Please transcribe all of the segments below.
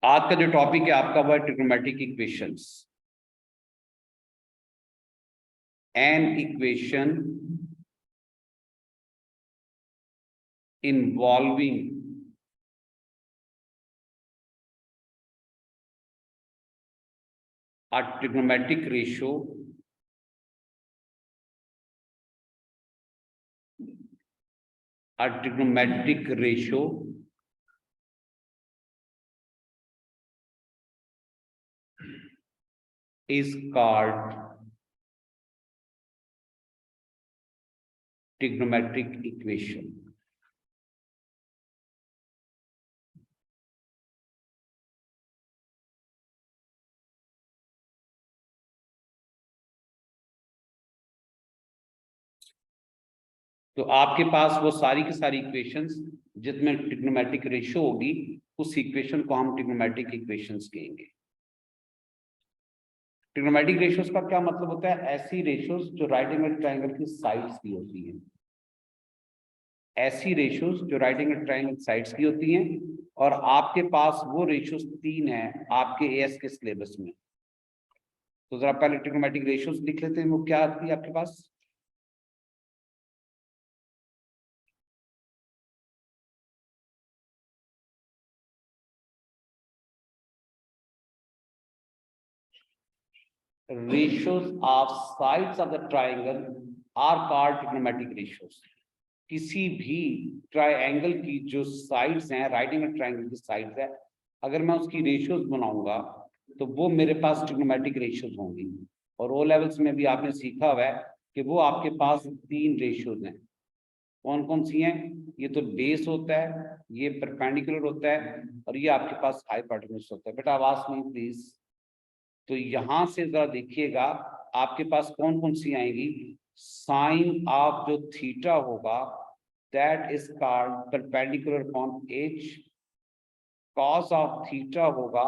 आज का जो टॉपिक है आपका वह trigonometric equations. An equation involving a trigonometric ratio is called trigonometric equation. तो आपके पास वो सारी की सारी इक्वेशंस जिसमें ट्रिग्नोमेट्रिक रेशियो होगी, उस इक्वेशन को हम ट्रिग्नोमेट्रिक इक्वेशंस कहेंगे। ट्रिग्नोमेट्रिक रेशियोज का क्या मतलब होता है? ऐसी रेशियोज जो राइट एंगल ट्रायंगल की साइड्स की होती हैं, ऐसी रेशियोज जो राइट एंगल ट्रायंगल साइड्स की होती हैं। और आपके पास वो रेशियोज 3 है आपके एएस के सिलेबस में। तो जरा पहले ट्रिग्नोमेट्रिक रेशियोज लिख लेते हैं, वो क्या आती है आपके पास। ratios of sides of the triangle are called trigonometric ratios. किसी भी ट्रायंगल की जो साइड्स हैं, राइट एंगल ट्रायंगल की साइड्स है, अगर मैं उसकी रेशियोज बनाऊंगा तो वो मेरे पास ट्रिग्नोमेट्रिक रेशियोज होंगी। और ओ लेवल्स में भी आपने सीखा हुआ है कि वो आपके पास 3 रेशियोज हैं। कौन कौन सी हैं? ये तो बेस होता है, ये परपेंडिकुलर होता है, और ये आपके पास हाइपोटेन्यूज होता है। बेटा आवाज नहीं प्लीज। तो यहां से जरा देखिएगा आपके पास कौन कौन सी आएंगी। साइन ऑफ जो थीटा होगा that is called perpendicular upon H. Cos of theta होगा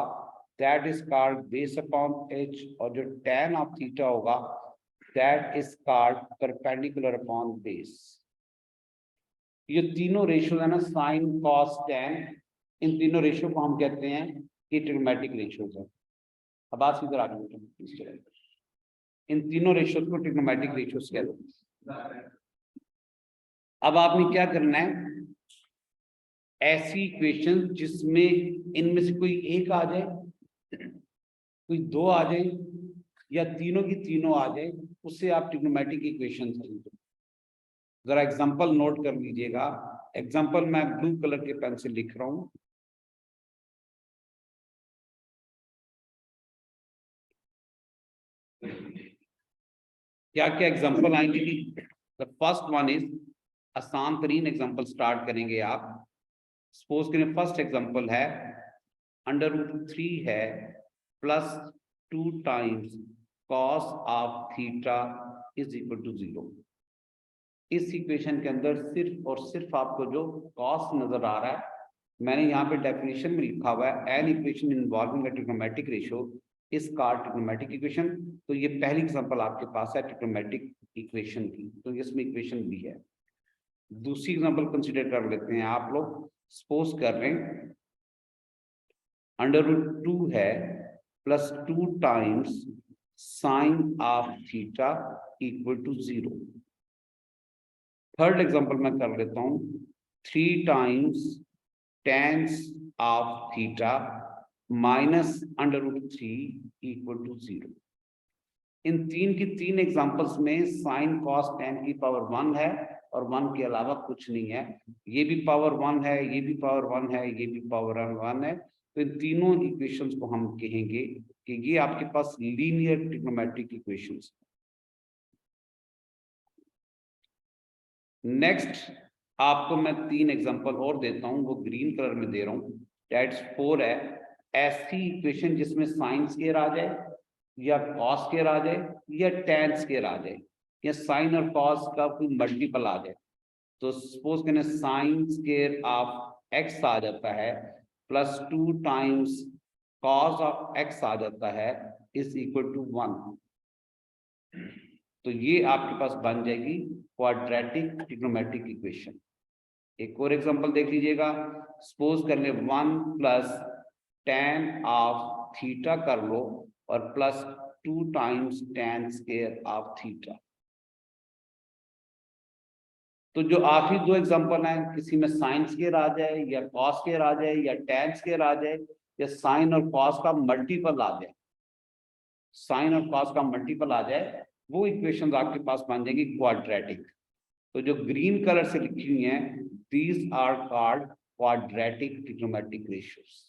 that is called base upon H. और जो tan ऑफ थीटा होगा that is called perpendicular upon base. ये तीनों रेशियो है ना, साइन कॉस टैन, इन तीनों रेशियो को हम कहते हैं कि ट्रिग्नोमेट्रिक रेशियोज है। अब बात सीधे आगे बढ़ते, इन तीनों रेशियोज को ट्रिग्नोमेट्रिक रेशियोज कहते हैं। अब आपने क्या करना है, ऐसी इक्वेशन जिसमें इनमें से कोई एक आ जाए, कोई दो आ जाए, या तीनों की तीनों आ जाए, उससे आप ट्रिग्नोमेट्रिक इक्वेशन समझो। जरा एग्जांपल नोट कर लीजिएगा। एग्जांपल मैं ब्लू कलर के पेन से लिख रहा हूं। क्या क्या एग्जांपल आएंगे कि द फर्स्ट वन इज, आसान तरीन एग्जांपल स्टार्ट करेंगे आप। सपोज करें फर्स्ट एग्जांपल है √3 है plus 2 times cos of theta is equal to 0। इस इक्वेशन के अंदर सिर्फ और सिर्फ आपको जो कॉस नजर आ रहा है, मैंने यहाँ पे डेफिनेशन में लिखा हुआ है an equation involving a trigonometric ratio is called trigonometric equation. तो ये पहली एग्जांपल आपके पास है ट्रिग्नोमेट्रिक इक्वेशन की, तो इसमें इक्वेशन भी है। दूसरी एग्जांपल कंसीडर कर लेते हैं आप लोग। सपोज कर रहे हैं √2 है plus 2 times sine of theta equal to 0। Third example मैं कर लेता हूं 3 times tan of theta minus √3 equal to 0। इन तीन की तीन एग्जांपल्स में साइन कॉस tan की पावर 1 है और 1 के अलावा कुछ नहीं है। ये भी पावर 1 है, ये भी पावर 1 है, ये भी पावर 1 है। तो इन तीनों इक्वेशंस को हम कहेंगे कि ये आपके पास लीनियर ट्रिग्नोमेट्रिक इक्वेशंस। नेक्स्ट आपको मैं 3 एग्जांपल और देता हूं, वो ग्रीन कलर में दे रहा हूं। दैट्स 4 है। ऐसी इक्वेशन जिसमें साइन स्क्वायर आ जाए, या कॉस स्क्वायर आ जाए, या tan स्क्वायर आ जाए, या साइन और कॉस का कोई मल्टीपल आ जाए। तो सपोज करें साइन स्क्वायर ऑफ x आ जाता है plus 2 times cos of x आ जाता है इज इक्वल टू 1। तो ये आपके पास बन जाएगी क्वाड्रेटिक ट्रिग्नोमेट्रिक इक्वेशन। एक और एग्जांपल देख लीजिएगा, सपोज कर ले 1 + tan ऑफ थीटा कर लो और +2 times tan square of theta. तो जो आखिरी दो एग्जांपल हैं, किसी में साइन स्क्वायर आ जाए या कॉस स्क्वायर आ जाए या tan स्क्वायर आ जाए या साइन और कॉस का मल्टीपल आ जाए, साइन और कॉस का मल्टीपल आ जाए, वो इक्वेशंस आपके पास बन जाएंगी क्वाड्रेटिक। तो जो ग्रीन कलर से लिखी हुई हैं, these are called quadratic trigonometric ratios.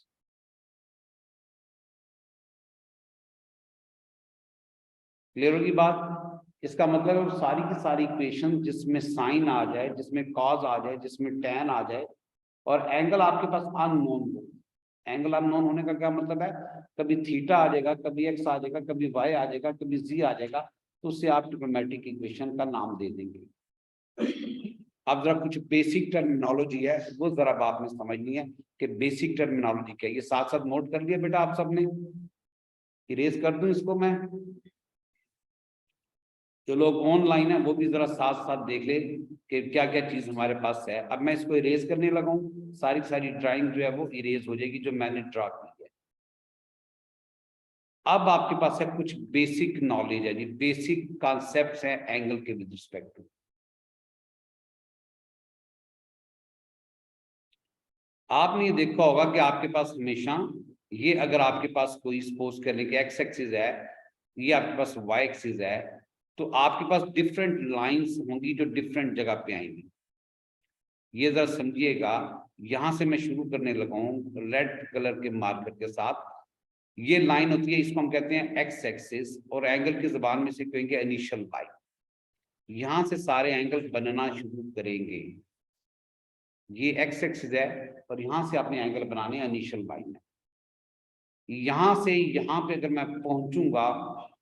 Clear होगी बात? इसका मतलब है सारी की सारी इक्वेशन जिसमें साइन आ जाए, जिसमें कॉस आ जाए, जिसमें tan आ जाए और एंगल आपके पास अननोन हो। एंगल अननोन होने का क्या मतलब है? कभी थीटा आ जाएगा, कभी एक्स आ जाएगा, कभी वाई आ जाएगा, कभी जी आ जाएगा, तो उससे आप ट्रिग्नोमेट्रिक इक्वेशन का नाम दे देंगे। अब जरा कुछ बेसिक टर्मिनोलॉजी है, वो जरा बात में समझनी है कि बेसिक टर्मिनोलॉजी क्या है। ये साथ साथ नोट कर लिया बेटा आप सबने? इरेज कर दूं इसको मैं? जो लोग ऑनलाइन है वो भी जरा साथ साथ देख ले कि क्या क्या चीज हमारे पास है। अब मैं इसको इरेज करने लगा हूं, सारी सारी ड्राइंग जो है वो इरेज हो जाएगी जो मैंने ड्रा की है। अब आपके पास है कुछ बेसिक नॉलेज है जी, बेसिक कॉन्सेप्ट्स हैं एंगल के विद रिस्पेक्ट टू। आपने ये देखा होगा कि आपके पास हमेशा ये, अगर आपके पास कोई सपोज करने के एक्स एक्सिस है, ये आपके पास वाई एक्सिस है, तो आपके पास डिफरेंट लाइंस होंगी जो डिफरेंट जगह पे आएंगी। ये जरा समझिएगा, यहां से मैं शुरू करने लगा हूं रेड कलर के मार्कर के साथ। ये लाइन होती है, इसको हम कहते हैं एक्स एक्सिस, और एंगल की जबान में से कहेंगे इनिशियल लाइन। यहां से सारे एंगल बनना शुरू करेंगे। ये एक्स एक्सिस है और यहां से आपने एंगल बनाने इनिशियल लाइन है। यहां से यहां पे अगर मैं पहुंचूंगा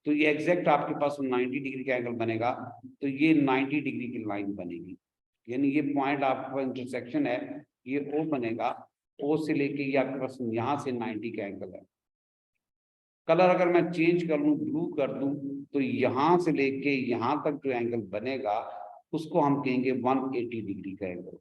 तो ये एग्जैक्ट आपके पास 90 डिग्री का एंगल बनेगा, तो ये 90 डिग्री की लाइन बनेगी। यानी ये पॉइंट आपका इंटरसेक्शन है, ये ओ बनेगा। ओ से लेके ये आपके पास यहाँ से 90 का एंगल है। कलर अगर मैं चेंज कर लूं, ब्लू कर दूं, तो यहां से लेके यहां तक जो एंगल बनेगा उसको हम कहेंगे 180 डिग्री का एंगल।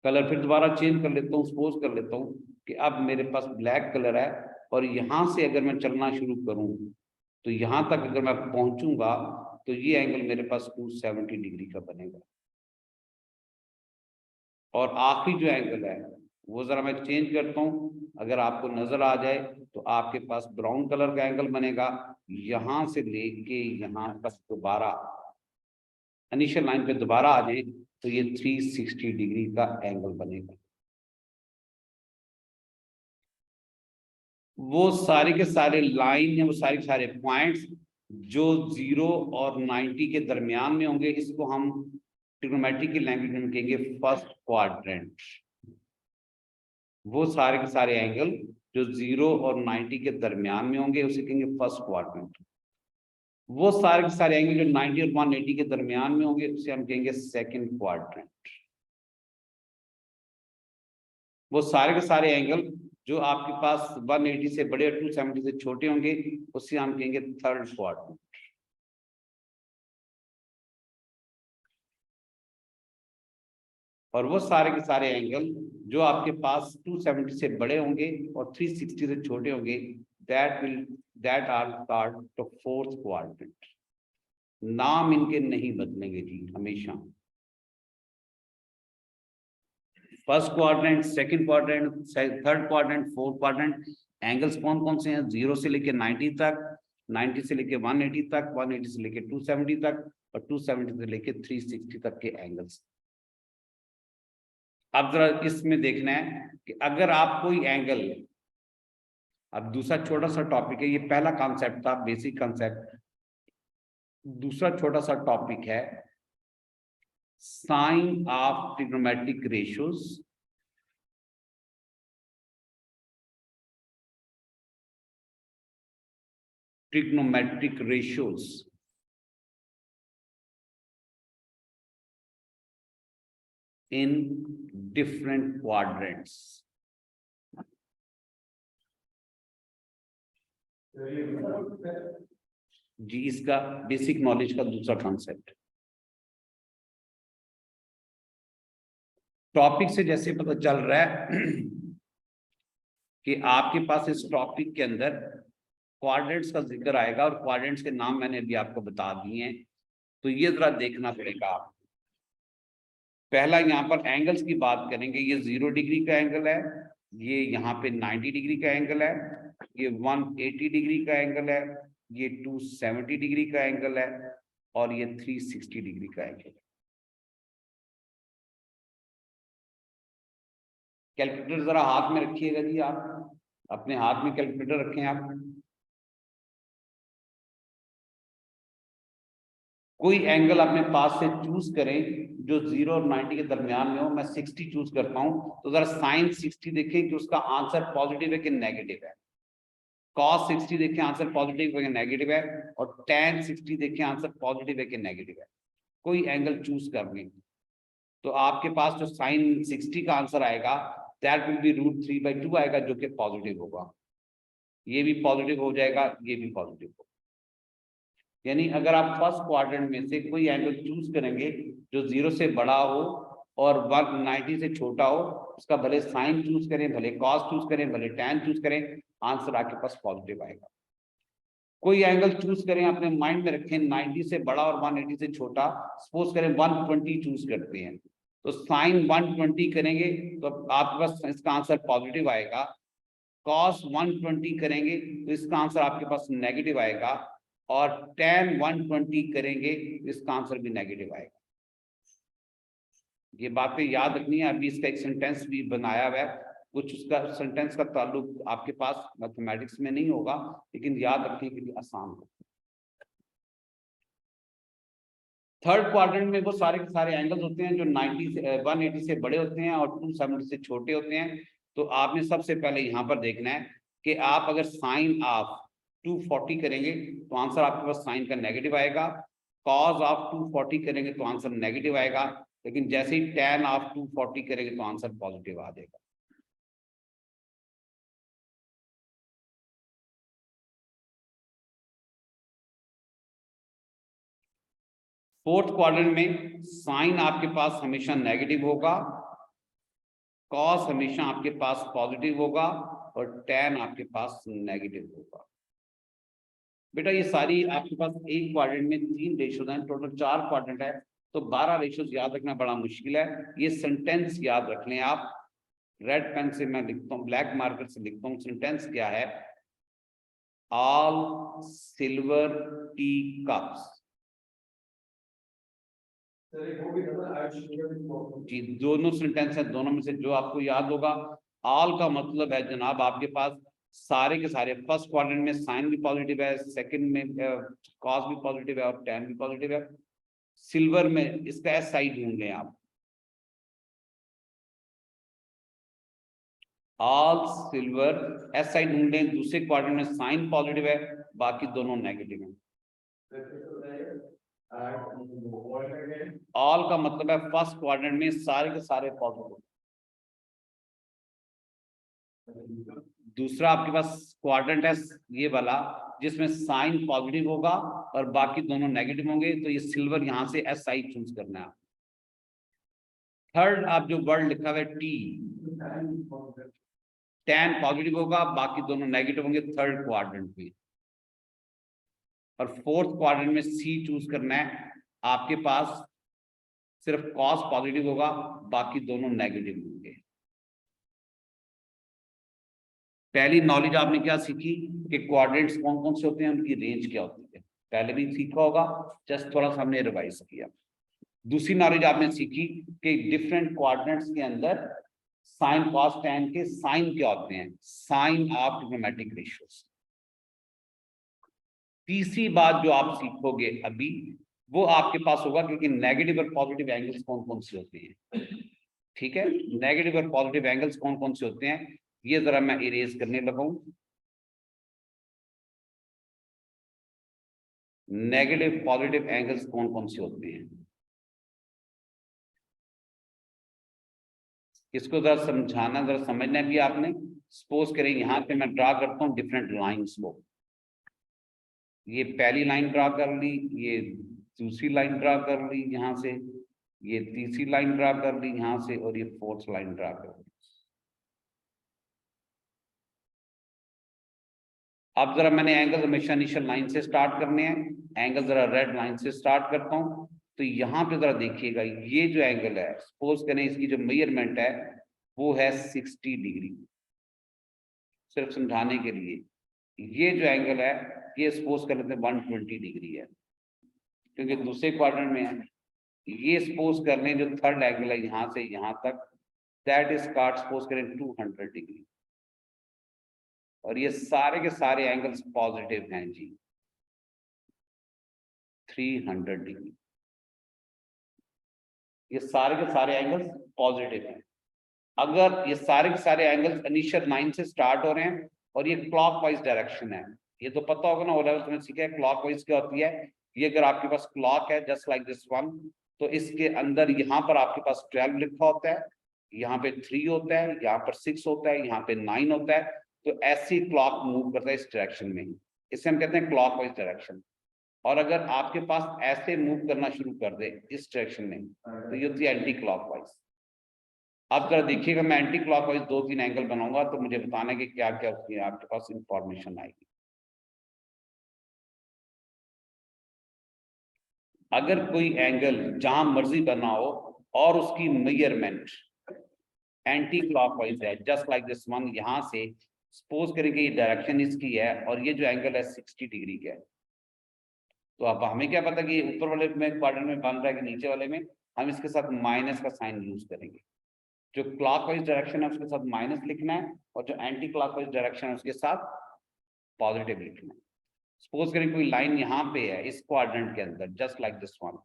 कलर फिर दोबारा चेंज कर लेता हूँ, सपोज कर लेता हूँ कि अब मेरे पास ब्लैक कलर है और यहां से अगर मैं चलना शुरू करूं तो यहां तक अगर मैं पहुंचूंगा तो ये एंगल मेरे पास 270 डिग्री का बनेगा। और आखिरी जो एंगल है वो जरा मैं चेंज करता हूँ, अगर आपको नजर आ जाए तो आपके पास ब्राउन कलर का एंगल बनेगा। यहां से लेके यहां तक दोबारा इनिशियल लाइन पे दोबारा आ जाए तो ये 360 डिग्री का एंगल बनेगा। वो सारे के सारे लाइन है, वो सारे के सारे पॉइंट्स जो 0 और 90 के दरमियान में होंगे, इसको हम ट्रिग्नोमेट्री की लैंग्वेज में कहेंगे फर्स्ट क्वाड्रेंट। वो सारे के सारे एंगल जो 0 और 90 के दरमियान में होंगे उसे कहेंगे फर्स्ट क्वाड्रेंट। वो सारे के सारे एंगल जो 90 और 180 के दरमियान में होंगे उसे हम कहेंगे सेकंड क्वाड्रेंट। वो सारे के सारे एंगल जो आपके पास 180 से बड़े और 270 से छोटे होंगे उसे हम कहेंगे थर्ड क्वाड्रेंट। और वो सारे के सारे एंगल जो आपके पास 270 से बड़े होंगे और 360 से छोटे होंगे, that are called the fourth quadrant. नाम इनके नहीं बदलेंगे जी हमेशा। First quadrant, second quadrant, third quadrant, fourth quadrant. Angles कौन कौन से हैं? 0 से लेके 90 तक, 90 से लेके 180 तक, 180 से लेके 270 तक, और 270 से लेके 360 तक के एंगल्स। अब जरा इसमें देखना है कि अगर आप कोई एंगल, अब दूसरा छोटा सा टॉपिक है, ये पहला कॉन्सेप्ट था बेसिक कॉन्सेप्ट। दूसरा छोटा सा टॉपिक है sign of trigonometric ratios. Trigonometric ratios in different quadrants। जी इसका बेसिक नॉलेज का दूसरा कॉन्सेप्ट। टॉपिक से जैसे पता चल रहा है कि आपके पास इस टॉपिक के अंदर क्वाड्रेंट्स का जिक्र आएगा और क्वाड्रेंट्स के नाम मैंने अभी आपको बता दिए हैं, तो ये जरा देखना पड़ेगा आपको। पहला यहाँ पर एंगल्स की बात करेंगे, ये 0 डिग्री का एंगल है, ये यहाँ पे 90 डिग्री का एंगल है, ये 180 डिग्री का एंगल है, ये 270 डिग्री का एंगल है और ये 360 डिग्री का एंगल है। कैलकुलेटर जरा हाथ में रखिएगा जी, आप अपने हाथ में कैलकुलेटर रखें आप। कोई एंगल अपने पास से चूज करें जो 0 और 90 के दरमियान में हो। मैं 60 चूज करता हूं, तो जरा साइन 60 देखें कि उसका आंसर पॉजिटिव है कि नेगेटिव है। कॉस 60 देखें आंसर पॉजिटिव है कि नेगेटिव है, और tan 60 देखें आंसर पॉजिटिव है कि नेगेटिव है। कोई एंगल चूज कर लें तो आपके पास जो साइन 60 का आंसर आएगा दैट विल बी √3/2 आएगा, जो कि पॉजिटिव होगा। ये भी पॉजिटिव हो जाएगा, ये भी पॉजिटिव होगा। यानी अगर आप फर्स्ट क्वाड्रेंट में से कोई एंगल चूज करेंगे जो 0 से बड़ा हो और 190 से छोटा हो, उसका भले साइन चूज करें, भले कॉस चूज करें, भले टैन चूज करें, आंसर आपके पास पॉजिटिव आएगा। कोई एंगल चूज करें, अपने माइंड में रखें 90 से बड़ा और 180 से छोटा, सपोज करें 120 चूज करते हैं, तो साइन 120 करेंगे तो आपके पास इसका आंसर पॉजिटिव आएगा। कॉस 120 करेंगे तो इसका आंसर आपके पास नेगेटिव आएगा, और tan 120 करेंगे तो इसका आंसर भी नेगेटिव आएगा। ये बातें याद रखनी है। अभी इसका एक सेंटेंस भी बनाया हुआ है, कुछ उसका सेंटेंस का ताल्लुक आपके पास मैथमेटिक्स में नहीं होगा, लेकिन याद रखने के लिए आसान हो। थर्ड क्वाड्रेंट में वो सारे के सारे एंगल्स होते हैं जो 180 से बड़े होते हैं और 270 से छोटे होते हैं। तो आपने सबसे पहले यहाँ पर देखना है कि आप अगर साइन ऑफ 240 करेंगे तो आंसर आपके पास साइन का नेगेटिव आएगा। कॉज ऑफ 240 करेंगे तो आंसर नेगेटिव आएगा, लेकिन जैसे ही tan ऑफ 240 करेंगे तो आंसर पॉजिटिव आ जाएगा। फोर्थ क्वाड्रेंट में साइन आपके पास हमेशा नेगेटिव होगा, कॉस हमेशा आपके पास पॉजिटिव होगा और tan आपके पास नेगेटिव होगा। बेटा ये सारी आपके पास एक क्वाड्रेंट में 3 रेशियोज हैं, टोटल 4 क्वाड्रेंट है, तो 12 रेशियोज याद रखना बड़ा मुश्किल है। ये सेंटेंस याद रख लें आप। रेड पेन से मैं लिखता हूँ, ब्लैक मार्कर से लिखता हूँ। सेंटेंस क्या है? All silver tea cups. जी दोनों सेंटेंस है, दोनों में से जो आपको याद होगा। ऑल का मतलब है जनाब आपके पास सारे के सारे, फर्स्ट क्वाड्रेंट में साइन भी पॉजिटिव है, सेकंड में कॉस भी पॉजिटिव है और टैन भी पॉजिटिव है। सिल्वर में इसका एस आई ढूंढ लें आप। ऑल सिल्वर एस आई ढूंढ लें। दूसरे क्वाड्रेंट में साइन पॉजिटिव है, बाकी दोनों नेगेटिव हैं। ऑल का मतलब है फर्स्ट क्वाड्रेंट में सारे के सारे पॉजिटिव। दूसरा आपके पास क्वाड्रेंट है ये वाला जिसमें साइन पॉजिटिव होगा और बाकी दोनों नेगेटिव होंगे, तो ये सिल्वर यहां से एस आई चूज करना है। थर्ड आप जो वर्ड लिखा हुआ है टी, टैन पॉजिटिव होगा, बाकी दोनों नेगेटिव होंगे थर्ड क्वाड्रेंट में। और फोर्थ क्वाड्रेंट में सी चूज करना है। आपके पास सिर्फ कॉस पॉजिटिव होगा, बाकी दोनों नेगेटिव होंगे। पहली नॉलेज आपने क्या सीखी कि क्वाड्रेंट्स कौन कौन से होते हैं, उनकी रेंज क्या होती है, पहले भी सीखा होगा, जस्ट थोड़ा सा हमने रिवाइज किया। दूसरी नॉलेज आपने सीखी कि डिफरेंट क्वाड्रेंट्स के अंदर साइन कॉस टैन के साइन क्या होते हैं, साइन ऑफ ट्रिग्नोमेट्रिक रेशियोज। तीसरी बात जो आप सीखोगे अभी वो आपके पास होगा क्योंकि नेगेटिव और पॉजिटिव एंगल्स कौन कौन से होते हैं। ठीक है, नेगेटिव और पॉजिटिव एंगल्स कौन कौन से होते हैं ये जरा मैं इरेज करने लगा हूं। नेगेटिव पॉजिटिव एंगल्स कौन कौन से होते हैं इसको जरा समझाना, जरा समझना भी आपने। सपोज करें यहां पे मैं ड्रा करता हूं डिफरेंट लाइंस को। ये पहली लाइन ड्रा कर ली, ये दूसरी लाइन ड्रा कर ली यहां से, ये तीसरी लाइन ड्रा कर ली यहां से और ये फोर्थ लाइन ड्रा कर ली। अब जरा मैंने एंगल हमेशा इनिशियल लाइन से स्टार्ट करने हैं, एंगल जरा रेड लाइन से स्टार्ट करता हूं। तो यहाँ पे जरा देखिएगा, ये जो एंगल है, सपोज करें इसकी जो मेजरमेंट है वो है 60 डिग्री। सिर्फ समझाने के लिए, ये जो एंगल है ये सपोज कर लेते हैं 120 डिग्री है, क्योंकि दूसरे क्वाड्रेंट में है। ये सपोज कर लें जो थर्ड एंगल है यहां से यहां तक, दैट इज कॉल्ड सपोज करें 200 डिग्री। और ये सारे के सारे एंगल्स पॉजिटिव हैं जी, 300 डिग्री। ये सारे के सारे एंगल्स पॉजिटिव हैं। अगर ये सारे के सारे एंगल्स इनिशियल लाइन से स्टार्ट हो रहे हैं और ये क्लॉकवाइज डायरेक्शन है, ये तो पता होगा ना, ओ लेवल तुमने सीखा है क्लॉकवाइज क्या होती है। ये अगर आपके पास क्लॉक है जस्ट लाइक दिस वन, तो इसके अंदर यहाँ पर आपके पास 12 लिखा होता है, यहाँ पे 3 होता है, यहाँ पर 6 होता है, यहाँ पे 9 होता है। तो ऐसी क्लॉक मूव करता है इस डायरेक्शन में, इसे हम कहते हैं क्लॉकवाइज डायरेक्शन। और अगर आपके पास ऐसे मूव करना शुरू कर दे इस डायरेक्शन में, तो ये होती है एंटी क्लॉकवाइज। अब जरा देखिएगा, मैं एंटी क्लॉकवाइज 2-3 एंगल बनाऊंगा तो मुझे बताना कि क्या क्या उसकी आपके पास इंफॉर्मेशन आएगी। अगर कोई एंगल जहां मर्जी बना हो और उसकी मेजरमेंट एंटी क्लॉकवाइज है, जस्ट लाइक दिस वन, यहां से सपोज करें कि ये डायरेक्शन इसकी है और ये जो एंगल है 60 डिग्री का है, तो अब हमें क्या पता कि ऊपर वाले में क्वाड्रेंट में बन रहा है कि नीचे वाले में। हम इसके साथ माइनस का साइन यूज करेंगे। जो क्लॉकवाइज डायरेक्शन है उसके साथ माइनस लिखना है और जो एंटी क्लॉकवाइज डायरेक्शन है उसके साथ पॉजिटिव लिखना है। सपोज करें कोई लाइन यहाँ पे है इस क्वाड्रेंट के अंदर जस्ट लाइक दिस वन,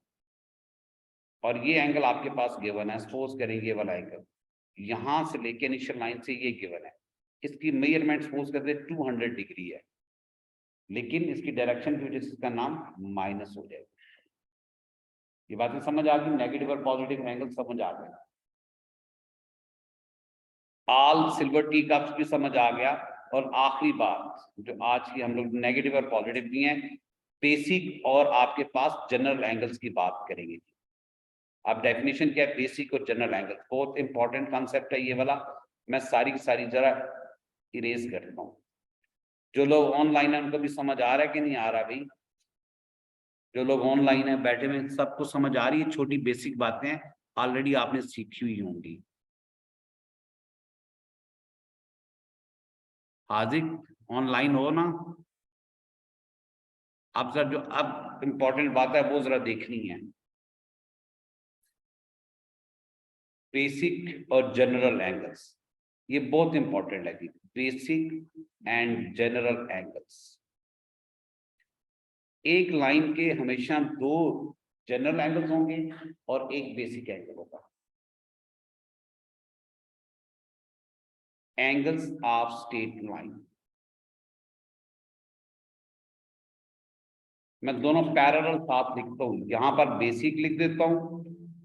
और ये एंगल आपके पास गिवन है, सपोज करें ये वाला एंगल यहां से लेके इनिशियल लाइन से ये गिवन है, इसकी मेजरमेंट सपोज करते 200 डिग्री है, लेकिन इसकी डायरेक्शन की वजह से इसका नाम माइनस हो जाएगा। ये बातें समझ आ गई, नेगेटिव और पॉजिटिव एंगल समझ आ गए। ऑल सिल्वर टी कप्स भी समझ आ गया। और आखिरी बात जो आज की हम लोग नेगेटिव और पॉजिटिव की है, बेसिक और आपके पास जनरल एंगल्स की बात करेंगे। अब डेफिनेशन क्या है, बेसिक और जनरल एंगल बहुत इंपॉर्टेंट कॉन्सेप्ट है ये वाला। मैं सारी की सारी जरा इरेज करता हूँ। जो लोग ऑनलाइन है उनको भी समझ आ रहा है कि नहीं आ रहा भाई? जो लोग ऑनलाइन है बैठे हुए सबको समझ आ रही है? छोटी बेसिक बातें ऑलरेडी आपने सीखी हुई होंगी। हाजिक ऑनलाइन हो ना? अब सर जो अब इंपॉर्टेंट बात है वो जरा देखनी है, बेसिक और जनरल एंगल्स, ये बहुत इंपॉर्टेंट है जी। बेसिक एंड जनरल एंगल्स, एक लाइन के हमेशा 2 जनरल एंगल्स होंगे और एक बेसिक एंगल होगा। एंगल्स ऑफ स्ट्रेट लाइन, मैं दोनों पैरेलल साथ लिखता हूं, यहां पर बेसिक लिख देता हूं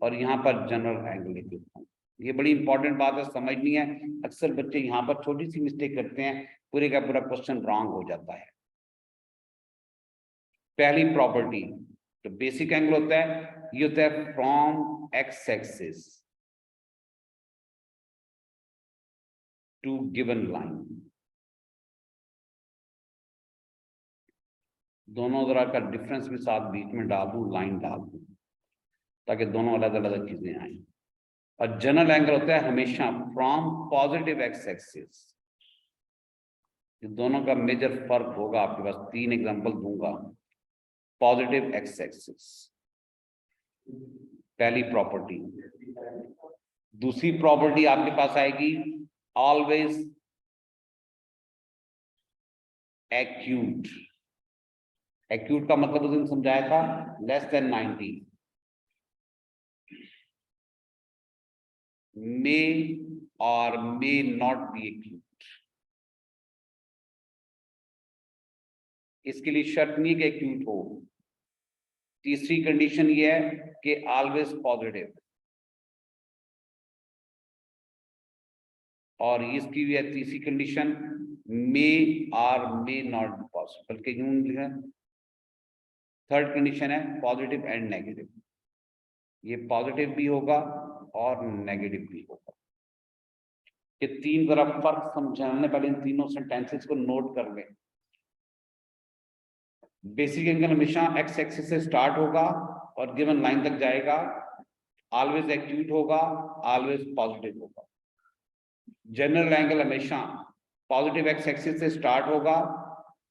और यहां पर जनरल एंगल लिख देता हूं। ये बड़ी इंपॉर्टेंट बात है, समझनी है। अक्सर बच्चे यहां पर छोटी सी मिस्टेक करते हैं, पूरे का पूरा क्वेश्चन रॉन्ग हो जाता है। पहली प्रॉपर्टी जो बेसिक एंगल होता है, ये होता है from x axis to given line. दोनों तरह का डिफरेंस भी साथ बीच में डाल दूं, लाइन डाल दूं, ताकि दोनों अलग अलग चीजें आए। और जनरल एंगल होता है हमेशा फ्रॉम पॉजिटिव एक्स एक्सिस। दोनों का मेजर फर्क होगा, आपके पास 3 एग्जांपल दूंगा। पॉजिटिव एक्स एक्सिस पहली प्रॉपर्टी। दूसरी प्रॉपर्टी आपके पास आएगी ऑलवेज एक्यूट। एक्यूट का मतलब उस दिन समझाया था, लेस देन 90, मे और मे नॉट बी एक्यूट। इसके लिए शर्त नहीं कि एक्यूट हो। तीसरी कंडीशन ये है कि ऑलवेज पॉजिटिव, और इसकी भी है तीसरी कंडीशन, मे और मे नॉट बी पॉसिबल के यूं लिखा। थर्ड कंडीशन है पॉजिटिव एंड नेगेटिव। ये पॉजिटिव भी होगा और नेगेटिव भी होगा। ये तीन जरा फर्क समझाने पहले इन तीनों सेंटेंसेस को नोट कर लें। बेसिक एंगल हमेशा एक्स एक्सिस से स्टार्ट होगा और गिवन लाइन तक जाएगा, ऑलवेज एक्यूट होगा, ऑलवेज पॉजिटिव होगा। जनरल एंगल हमेशा पॉजिटिव एक्स एक्सिस से स्टार्ट होगा,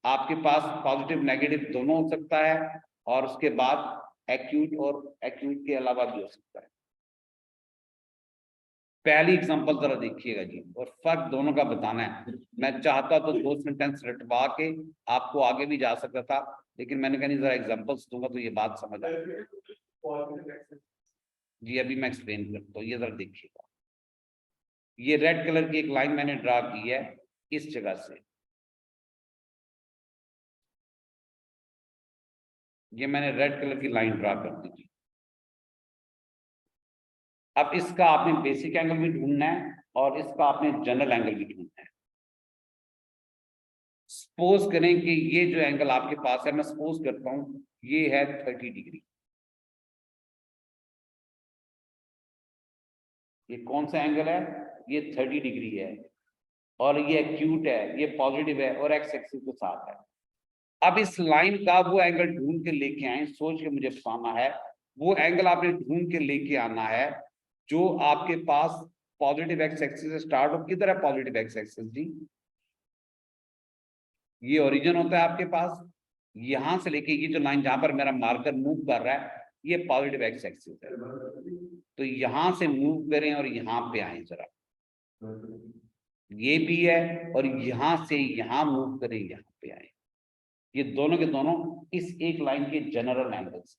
आपके पास पॉजिटिव नेगेटिव दोनों हो सकता है, और उसके बाद एक्यूट और एक्यूट के अलावा भी हो सकता है। पहली एग्जांपल जरा देखिएगा जी, और फर्क दोनों का बताना है। मैं चाहता तो दो सेंटेंस रटवा के आपको आगे भी जा सकता था, लेकिन मैंने कहा नहीं, जरा एग्जांपल्स दूंगा तो ये बात समझ आएगी। जी अभी मैं एक्सप्लेन करता हूँ, ये जरा देखिएगा। ये रेड कलर की एक लाइन मैंने ड्रा की है इस जगह से, ये मैंने रेड कलर की लाइन ड्रा कर दी थी। अब इसका आपने बेसिक एंगल भी ढूंढना है और इसका आपने जनरल एंगल भी ढूंढना है। सपोज करें कि ये जो एंगल आपके पास है, मैं सपोज करता हूं ये है 30 डिग्री। ये कौन सा एंगल है? ये 30 डिग्री है, और ये एक्यूट है, ये पॉजिटिव है और एक्स एक्सिस के साथ है। अब इस लाइन का वो एंगल ढूंढ के लेके आए, सोच के मुझे बताना है। वो एंगल आपने ढूंढ के लेके आना है जो आपके पास पॉजिटिव एक्स एक्सिस से स्टार्ट हो। किधर है पॉजिटिव एक्स एक्सिस जी? ये ओरिजिन होता है आपके पास, यहां से लेके ये जो लाइन जहां पर मेरा मार्कर मूव कर रहा है, ये पॉजिटिव एक्स एक्सिस है। तो यहां से मूव करें और यहां पे आए जरा, ये भी है, और यहां से यहां मूव करें, यहां पे आए। ये दोनों के दोनों इस एक लाइन के जनरल एंगल्स।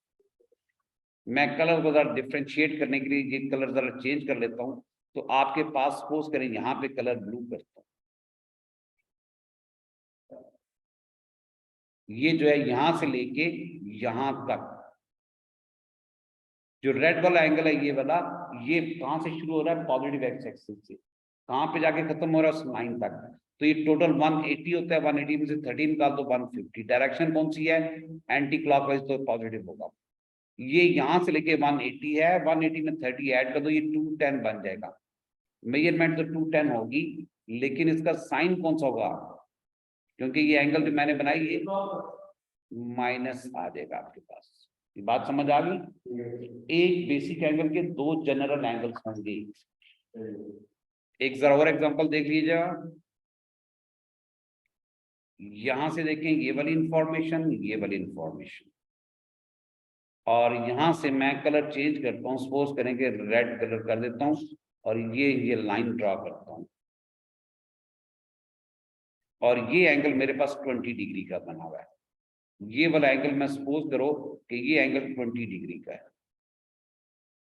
मैं कलर को जरा डिफ्रेंशिएट करने के लिए ये कलर जरा चेंज कर लेता हूं। तो आपके पास सपोज करें यहां पे कलर ब्लू करता हूं, ये जो है यहां से लेके यहां तक जो रेड वाला एंगल है, ये वाला, ये कहां से शुरू हो रहा है? पॉजिटिव एक्स एक्सिस से। कहां पे जाके खत्म हो रहा है? उस लाइन तक। तो ये टोटल 180 होता है, 180 में से 30 निकाल दो, 150। डायरेक्शन कौन सी है? एंटी क्लॉकवाइज, तो पॉजिटिव होगा। ये यहां से लेके 180 है, 180 में 30 ऐड कर दो, ये 210 बन जाएगा। मेजरमेंट तो 210 होगी, लेकिन इसका साइन कौन सा होगा? क्योंकि ये एंगल जो मैंने बनाई ये माइनस आ जाएगा आपके पास। ये बात समझ आ गई? एक बेसिक एंगल के दो जनरल एंगल्स होंगे। एक जरा और एग्जांपल देख लीजिएगा। यहां से देखें ये वाली इंफॉर्मेशन, ये वाली इंफॉर्मेशन, और यहां से मैं कलर चेंज करता हूं। सपोज करें कि रेड कलर कर देता हूं और ये लाइन ड्रॉ करता हूं, और ये एंगल मेरे पास 20 डिग्री का बना हुआ है। ये वाला एंगल मैं सपोज करो कि ये एंगल 20 डिग्री का है।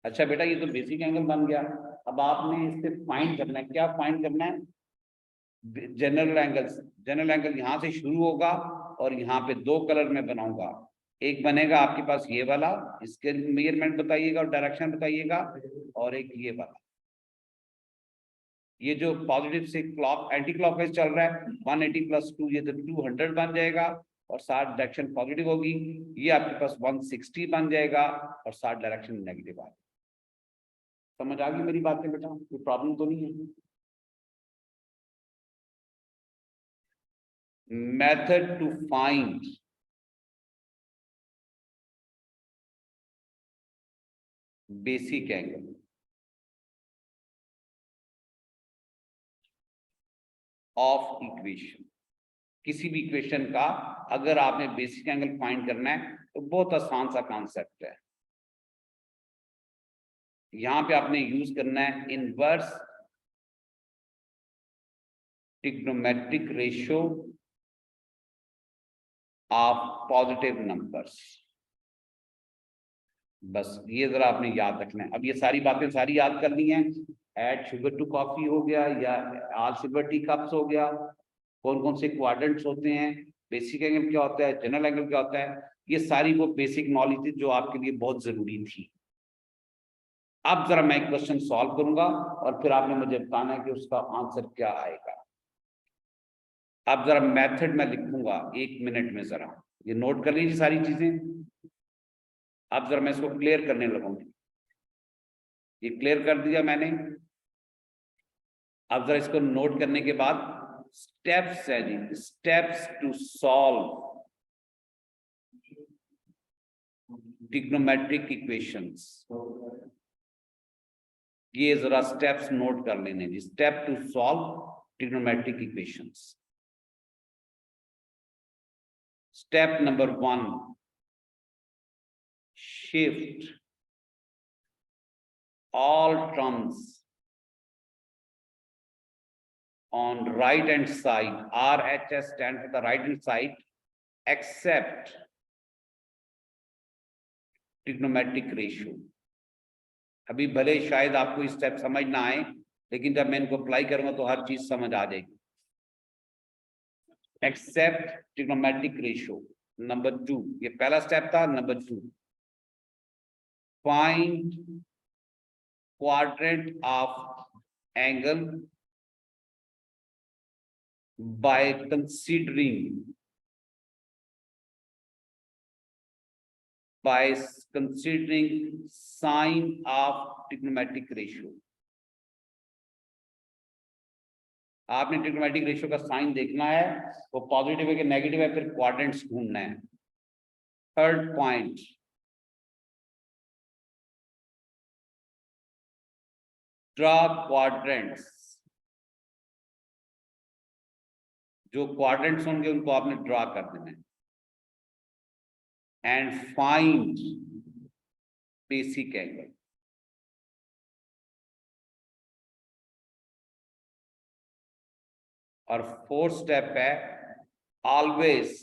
अच्छा बेटा, ये तो बेसिक एंगल बन गया। अब आपने इससे फाइंड करना है, क्या फाइंड करना है? General angles. जनरल एंगल यहां से शुरू होगा और यहाँ पे दो कलर में बनाऊंगा। एक बनेगा आपके पास ये वाला, इसके मेजरमेंट बताइएगा और डायरेक्शन बताइएगा, और एक ये वाला, ये जो पॉजिटिव से क्लॉक एंटी क्लॉकवाइज चल रहा है, 180 + 2, ये तो 200 बन जाएगा, और 60 डायरेक्शन पॉजिटिव होगी। ये आपके पास 160 बन जाएगा, और 60 डायरेक्शन नेगेटिव आएगा। समझ आ गई मेरी बातें बेटा? कोई प्रॉब्लम तो नहीं है? Method to find basic angle of equation. किसी भी इक्वेशन का अगर आपने बेसिक एंगल फाइंड करना है तो बहुत आसान सा कॉन्सेप्ट है। यहां पे आपने यूज करना है inverse trigonometric ratio of positive numbers. बस ये जरा आपने याद रखना है। अब ये सारी बातें सारी याद करनी है। ऐड शुगर टू कॉफी हो गया, या आल सिल्वर टी कप्स हो गया, कौन कौन से क्वाड्रेंट्स होते हैं, बेसिक एंगल क्या होता है, जनरल एंगल क्या होता है, ये सारी वो बेसिक नॉलेज थी जो आपके लिए बहुत जरूरी थी। अब जरा मैं एक क्वेश्चन सॉल्व करूंगा और फिर आपने मुझे बताना है कि उसका आंसर क्या आएगा। अब जरा मेथड में लिखूंगा 1 मिनट में, जरा ये नोट कर लीजिए सारी चीजें। अब जरा मैं इसको क्लियर करने लगूंगी। ये क्लियर कर दिया मैंने। अब जरा इसको नोट करने के बाद स्टेप्स है जी, steps to solve trigonometric equations. ये जरा स्टेप्स नोट कर लेने जी। Step to solve trigonometric equations. Step number 1, shift all terms on right hand side, RHS stands for the right hand side, except trigonometric ratio। अभी भले शायद आपको step समझ ना आए, लेकिन जब मैं इनको अप्लाई करूंगा तो हर चीज समझ आ जाएगी। एक्सेप्ट ट्रिग्नोमेट्रिक रेशियो नंबर 2, ये पहला स्टेप था। Number 2, find quadrant of angle by considering sign of trigonometric ratio। आपने ट्रिग्नोमेट्रिक रेशियो का साइन देखना है, वो पॉजिटिव है कि नेगेटिव है, फिर क्वाड्रेंट्स ढूंढना है। Third point, draw quadrants. जो क्वाड्रेंट्स होंगे उनको आपने ड्रा कर देना है। And find basic angle. और फोर्थ स्टेप है, always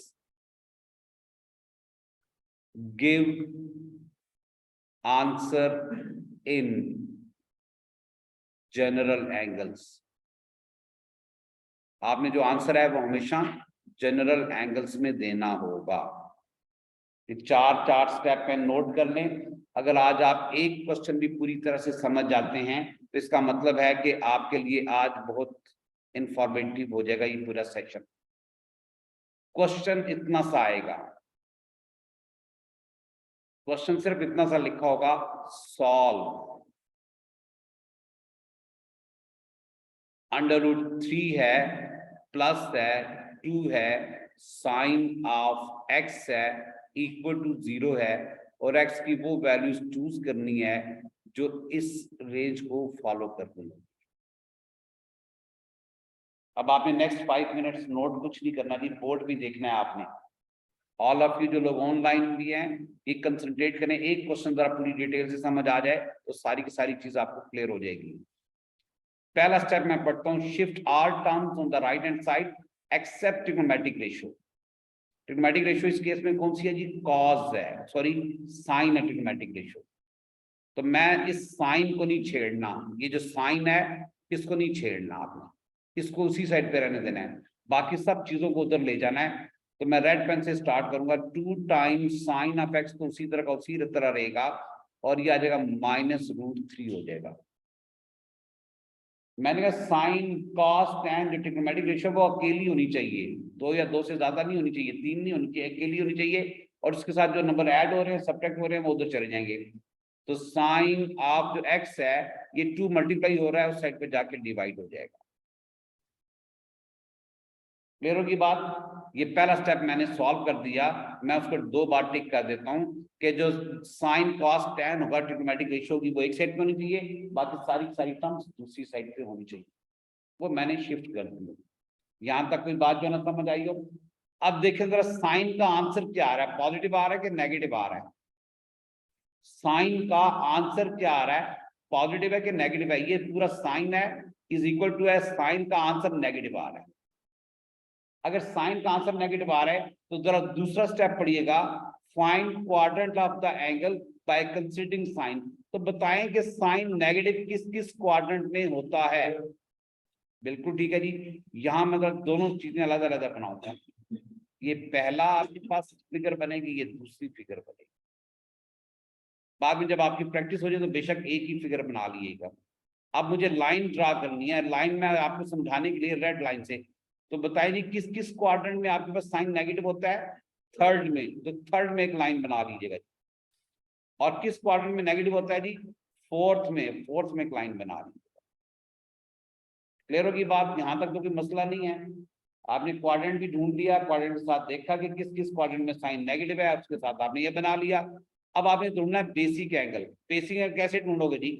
give answer in general angles. आपने जो आंसर है वो हमेशा जनरल एंगल्स में देना होगा। ये चार स्टेप में नोट कर लें। अगर आज आप एक क्वेश्चन भी पूरी तरह से समझ जाते हैं तो इसका मतलब है कि आपके लिए आज बहुत इंफॉर्मेटिव हो जाएगा ये पूरा सेक्शन। क्वेश्चन इतना सा आएगा, क्वेश्चन सिर्फ इतना सा लिखा होगा, सॉल्व √3 है, प्लस है, 2 है, साइन ऑफ x है इक्वल टू 0 है, और x की वो वैल्यूज चूज करनी है जो इस रेंज को फॉलो करती है। अब आपने नेक्स्ट 5 मिनट्स नोट कुछ नहीं करना जी, बोर्ड भी देखना है आपने। ऑल ऑफ यू जो लोग ऑनलाइन भी हैं, ये कंसंट्रेट करें, एक क्वेश्चन जरा पूरी डिटेल से समझ आ जाए तो सारी की सारी चीज आपको क्लियर हो जाएगी। पहला स्टेप मैं पढ़ता हूँ, shift all terms on the right hand side except trigonometric ratio. Trigonometric ratio इस केस में कौन सी है जी? कॉस है, सॉरी साइन है ट्रिग्नोमेट्रिक रेशियो। तो मैं इस साइन को नहीं छेड़ना, ये जो साइन है इसको नहीं छेड़ना आपने, इसको उसी साइड पे रहने देना है, बाकी सब चीजों को उधर ले जाना है। तो मैं रेड पेन से स्टार्ट करूंगा, 2 टाइम्स साइन ऑफ एक्स तो उसी तरह का उसी तरह रहेगा, और ये आ जाएगा -√3 हो जाएगा। मैंने कहा साइन कॉस टैन जो ट्रिग्नोमेट्रिक रेशियो वो अकेली होनी चाहिए, 2 या 2 से ज्यादा नहीं होनी चाहिए, 3 नहीं होनी चाहिए, अकेली होनी चाहिए, और उसके साथ जो नंबर ऐड हो रहे हैं सब्ट्रैक्ट हो रहे हैं वो उधर चले जाएंगे। तो साइन ऑफ जो एक्स है ये 2 मल्टीप्लाई हो रहा है, उस साइड पे जाके डिवाइड हो जाएगा। क्लियर होगी बात? ये पहला स्टेप मैंने सॉल्व कर दिया, मैं उसको 2 बार टिक कर देता हूं कि जो साइन कॉस टैन होगा ट्रिग्नोमेट्रिक रेशियो की वो एक साइड पे होनी चाहिए, बाकी सारी टर्म्स दूसरी साइड पे होनी चाहिए। वो मैंने शिफ्ट कर दिया। यहां तक कोई बात जो ना समझ आई हो? अब देखें जरा साइन का आंसर क्या आ रहा है, पॉजिटिव आ रहा है कि नेगेटिव आ रहा है? साइन का आंसर क्या आ रहा है, पॉजिटिव है कि नेगेटिव है? ये पूरा साइन है इज इक्वल टू है साइन का आंसर नेगेटिव आ रहा है। अगर साइन का आंसर नेगेटिव आ रहा है तो जरा दूसरा स्टेप पढ़िएगा, find quadrant of the angle by considering sine. तो बताएं कि साइन नेगेटिव किस किस क्वाड्रेंट में होता है? बिल्कुल ठीक है जी। यहां मैं दोनों चीजें अलग अलग बनाऊंगा, ये पहला आपके पास फिगर बनेगी, ये दूसरी फिगर बनेगी। बाद में जब आपकी प्रैक्टिस हो जाए तो बेशक एक ही फिगर बना लीजिएगा। अब मुझे लाइन ड्रा करनी है, लाइन में आपको समझाने के लिए रेड लाइन से, तो बताइए जी किस किस क्वाड्रेंट में आपके पास साइन नेगेटिव होता है? थर्ड में, तो थर्ड में एक लाइन बना लीजिएगा। और किस क्वाड्रेंट में नेगेटिव होता है जी? फोर्थ में एक लाइन बना रही है। क्लियर होगी बात? यहां तक तो कोई मसला नहीं है। आपने क्वाड्रेंट भी ढूंढ लिया, क्वाड्रेंट के साथ देखा कि किस किस क्वाड्रेंट में साइन नेगेटिव है, उसके साथ आपने ये बना लिया। अब आपने ढूंढना है बेसिक एंगल। बेसिक एंगल कैसे ढूंढोगे जी?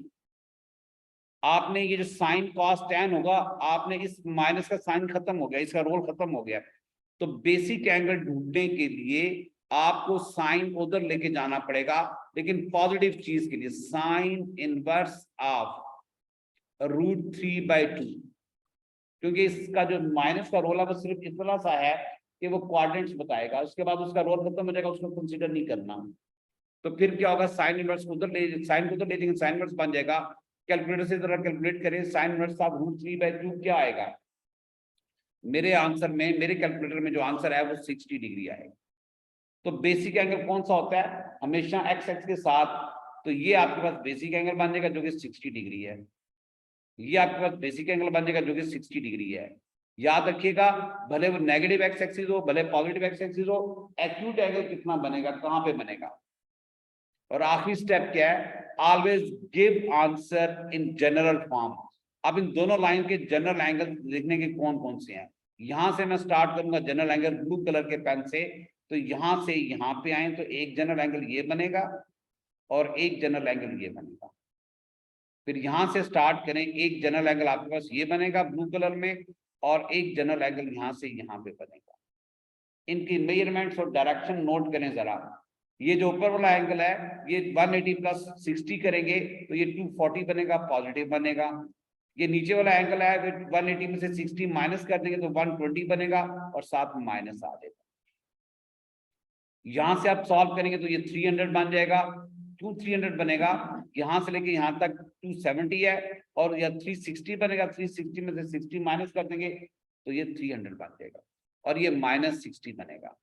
आपने ये जो साइन कॉस टैन होगा, आपने इस माइनस का साइन खत्म हो गया, इसका रोल खत्म हो गया, तो बेसिक एंगल ढूंढने के लिए आपको साइन उधर लेके जाना पड़ेगा, लेकिन पॉजिटिव चीज के लिए साइन इनवर्स ऑफ √3/2, क्योंकि इसका जो माइनस का रोल है वो सिर्फ इतना सा है कि वो क्वाड्रेंट्स बताएगा, उसके बाद उसका रोल खत्म हो जाएगा, उसको कंसीडर नहीं करना। तो फिर क्या होगा, साइन इनवर्स उधर ले, साइन को उधर ले जाएंगे, साइन इनवर्स बन जाएगा। कैलकुलेटर से जरा कैलकुलेट करें, साइन इनवर्स ऑफ √3/2 क्या आएगा? मेरे आंसर में, मेरे कैलकुलेटर में जो आंसर है वो 60 डिग्री आएगा। तो बेसिक एंगल कौन सा होता है? हमेशा एक्स एक्स के साथ, तो ये आपके पास बेसिक एंगल बन जाएगा जो कि 60 डिग्री है। ये आपके पास बेसिक एंगल बन जाएगा जो कि 60 डिग्री है। याद रखिएगा, भले वो नेगेटिव एक्स एक्सिस हो, भले पॉजिटिव एक्स एक्सिस हो, एक्यूट एंगल कितना बनेगा, कहां पे बनेगा। और आखिरी स्टेप क्या है? Always give answer in general form. अब इन दोनों लाइन के जनरल एंगल देखने के कौन कौन से हैं। यहां से मैं स्टार्ट करूंगा जनरल एंगल ब्लू कलर के पेन से, तो यहां से यहां पे आए तो एक जनरल एंगल ये बनेगा और एक जनरल एंगल ये बनेगा। फिर यहां से स्टार्ट करें, एक जनरल एंगल आपके पास ये बनेगा ब्लू कलर में, और एक जनरल एंगल यहां से यहां पे बनेगा। इनकी मेजरमेंट्स और डायरेक्शन नोट करें जरा। ये जो ऊपर वाला एंगल है ये 180 प्लस 60 करेंगे तो ये 240 बनेगा, पॉजिटिव बनेगा। ये नीचे वाला एंगल है, 180 में से 60 माइनस कर देंगे तो 120 बनेगा और साथ में माइनस आ जाएगा। यहां से आप सॉल्व करेंगे तो ये 300 बन जाएगा। 300 बनेगा, यहां से लेके यहां तक 270 है, और या 360 बनेगा, 360 में से 60 माइनस कर देंगे तो ये 300 बन जाएगा, और ये -60 बनेगा।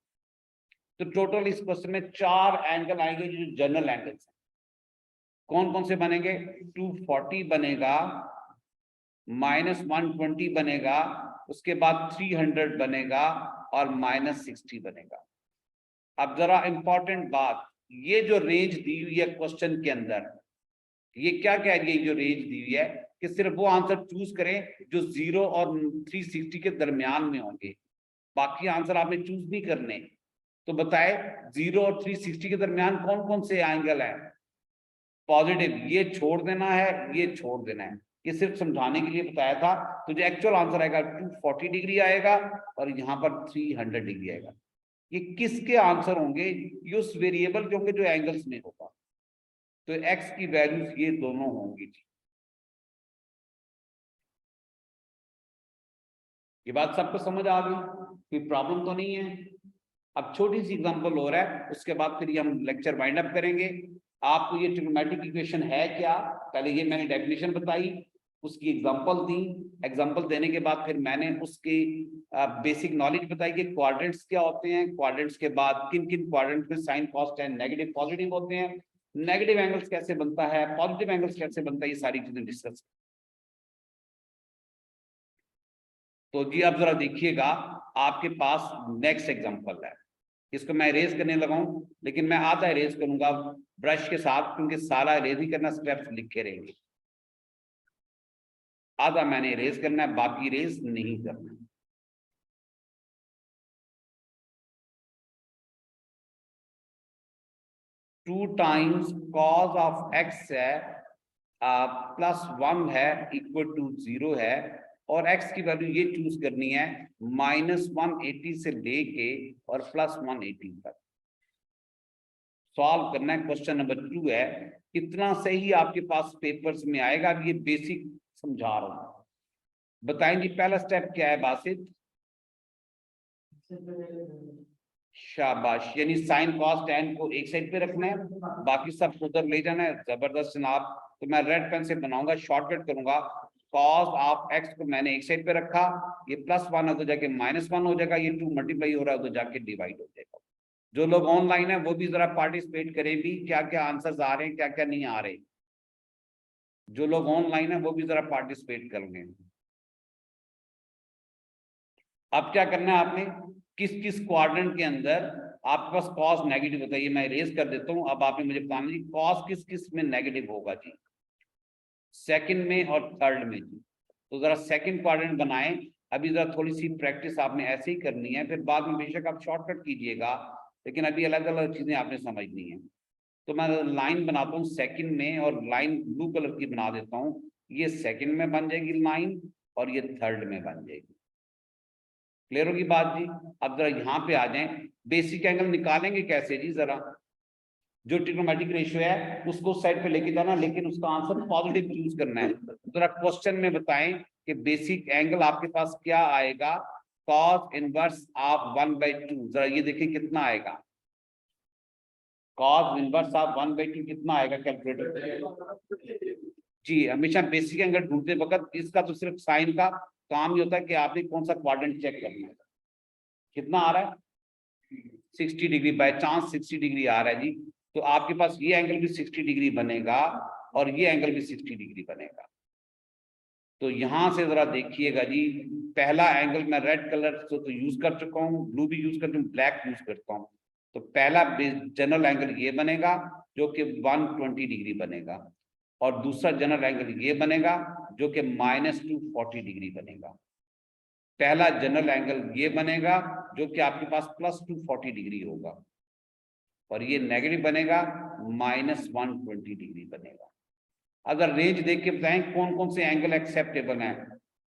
तो टोटल इस क्वेश्चन में 4 एंगल आएंगे जो जनरल एंगल्स हैं। कौन कौन से बनेंगे? 240 बनेगा, -120 बनेगा, उसके बाद 300 बनेगा और -60 बनेगा। अब जरा इंपॉर्टेंट बात, ये जो रेंज दी हुई है क्वेश्चन के अंदर, ये क्या कह रही है? जो रेंज दी हुई है कि सिर्फ वो आंसर चूज करें जो 0 और 360 के दरमियान में होंगे, बाकी आंसर आपने चूज नहीं करने। तो बताए 0 और 360 के दरमियान कौन कौन से एंगल है पॉजिटिव? ये छोड़ देना है, ये छोड़ देना है, ये सिर्फ समझाने के लिए बताया था। तो जो एक्चुअल आंसर आएगा 240 डिग्री आएगा और यहाँ पर 300 डिग्री आएगा। ये किसके आंसर होंगे? ये उस वेरिएबल के होंगे जो एंगल्स में होगा। तो एक्स की वैल्यूज ये दोनों होंगी। ये बात सबको समझ आ गई? कोई प्रॉब्लम तो नहीं है? अब छोटी सी एग्जांपल हो रहा है, उसके बाद फिर ये हम लेक्चर वाइंड अप करेंगे। आपको ये ट्रिग्नोमेट्रिक इक्वेशन है क्या, पहले ये मैंने डेफिनेशन बताई, उसकी एग्जांपल दी, एग्जांपल देने के बाद फिर मैंने उसकी बेसिक नॉलेज बताई कि क्वाड्रेंट्स क्या होते हैं, क्वाड्रेंट्स के बाद किन किन क्वाड्रेंट्स में sine cos tan negative positive होते हैं, नेगेटिव एंगल्स कैसे बनता है, पॉजिटिव एंगल्स कैसे बनता है, ये सारी चीजें डिस्कस। तो जी अब जरा देखिएगा, आपके पास नेक्स्ट एग्जांपल है, इसको मैं इरेज करने लगा हूं, लेकिन मैं आधा इरेज करूंगा ब्रश के साथ, क्योंकि सारा इरेज ही करना, स्टेप्स लिखे रहेंगे। आधा मैंने इरेज करना है, बाकी इरेज नहीं करना है। Two times cause of x है +1 है इक्वल टू 0 है, और x की वैल्यू ये चूज करनी है -180 से लेके और +180 तक। सॉल्व करना है, क्वेश्चन नंबर 2 है। इतना सही आपके पास पेपर्स में आएगा। अब ये बेसिक समझा रहा हूं, बताएंगे पहला स्टेप क्या है बासित? शाबाश, यानी साइन कॉस टैन को एक साइड पे रखना है, बाकी सब उधर ले जाना है। जबरदस्त जनाब। तो मैं रेड पेन से बनाऊंगा, शॉर्टकट करूंगा। कॉस ऑफ एक्स को मैंने एक साइड पे रखा, ये +1 है तो जाके -1 हो जाएगा, ये 2 मल्टीप्लाई हो रहा है तो जाके डिवाइड हो जाएगा। जो लोग ऑनलाइन है वो भी जरा पार्टिसिपेट करें भी, क्या क्या आंसर्स आ रहे हैं, क्या क्या नहीं आ रहे। जो लोग ऑनलाइन है वो भी जरा पार्टिसिपेट कर लें। अब क्या करना है आपने, किस किस क्वाड्रेंट के अंदर आपके पास कॉस नेगेटिव होता है, ये मैं इरेज कर देता हूं। अब आपने मुझे बताना जी कॉस किस किस में नेगेटिव होगा जी। सेकंड में और थर्ड में जी। तो जरा सेकंड क्वाड्रेंट बनाएं। अभी जरा थोड़ी सी प्रैक्टिस आपने ऐसे ही करनी है, फिर बाद में बेशक आप शॉर्टकट कीजिएगा, लेकिन अभी अलग अलग चीजें आपने समझनी है। तो मैं लाइन बनाता हूँ सेकंड में, और लाइन ब्लू कलर की बना देता हूँ। ये सेकंड में बन जाएगी लाइन और ये थर्ड में बन जाएगी। क्लियर होगी बात जी? अब जरा यहाँ पे आ जाएं, बेसिक एंगल निकालेंगे कैसे जी? जरा जो ट्रिग्नोमेट्रिक रेशियो है उसको साइड पे लेके जाना, लेकिन उसका आंसर पॉजिटिव चूज करना है। जरा क्वेश्चन में बताएं कि बेसिक एंगल आपके पास क्या आएगा? cos inverse of 1/2। जरा ये देखिए कितना आएगा। cos इनवर्स ऑफ 1/2 कितना आएगा कैलकुलेटर जी? हमेशा बेसिक एंगल ढूंढते वक्त इसका तो सिर्फ साइन का काम ही होता है कि आपने कौन सा क्वाड्रेंट चेक करना है। कितना आ रहा है? 60 डिग्री, बाय चांस 60 डिग्री आ रहा है जी। तो आपके पास ये एंगल भी 60 डिग्री बनेगा और ये एंगल भी 60 डिग्री बनेगा। तो यहां से जरा देखिएगा जी, पहला एंगल मैं रेड कलर से तो यूज कर चुका हूँ, ब्लू भी यूज करता हूँ, ब्लैक यूज करता हूँ। तो पहला जनरल एंगल ये बनेगा जो कि 120 डिग्री बनेगा, और दूसरा जनरल एंगल ये बनेगा जो कि -240 डिग्री बनेगा। पहला जनरल एंगल ये बनेगा जो कि आपके पास +240 डिग्री होगा, और ये नेगेटिव बनेगा -120 डिग्री बनेगा। अगर रेंज देख के बताएं कौन कौन से एंगल एक्सेप्टेबल हैं,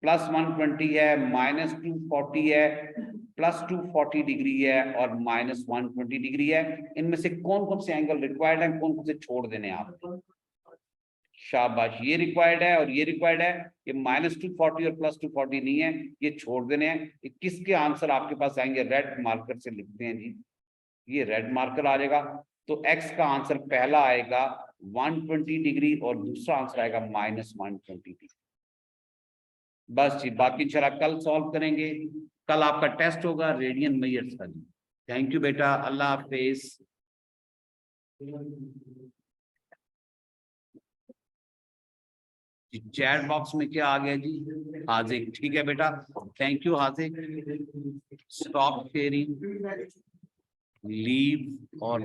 +120 है, -240 है, +240 डिग्री है और -120 डिग्री है। इनमें से कौन कौन से एंगल रिक्वायर्ड है, कौन कौन से छोड़ देने आप? शाबाश, ये रिक्वायर्ड है और ये रिक्वायर्ड है। ये -240 और +240 नहीं है, ये छोड़ देने हैं। ये किसके आंसर आपके पास आएंगे? रेड मार्कर से लिखते हैं जी, ये रेड मार्कर आ जाएगा। तो एक्स का आंसर पहला आएगा 120 डिग्री और दूसरा आंसर आएगा -120 डिग्री। बस जी, बाकी इंशाल्लाह कल सॉल्व करेंगे। कल आपका टेस्ट होगा रेडियन मेजर्स का जी। थैंक यू बेटा, अल्लाह हाफिज। चैट बॉक्स में क्या आ गया जी? हाजिक, ठीक है बेटा, thank you Hazik. Stop sharing, leave और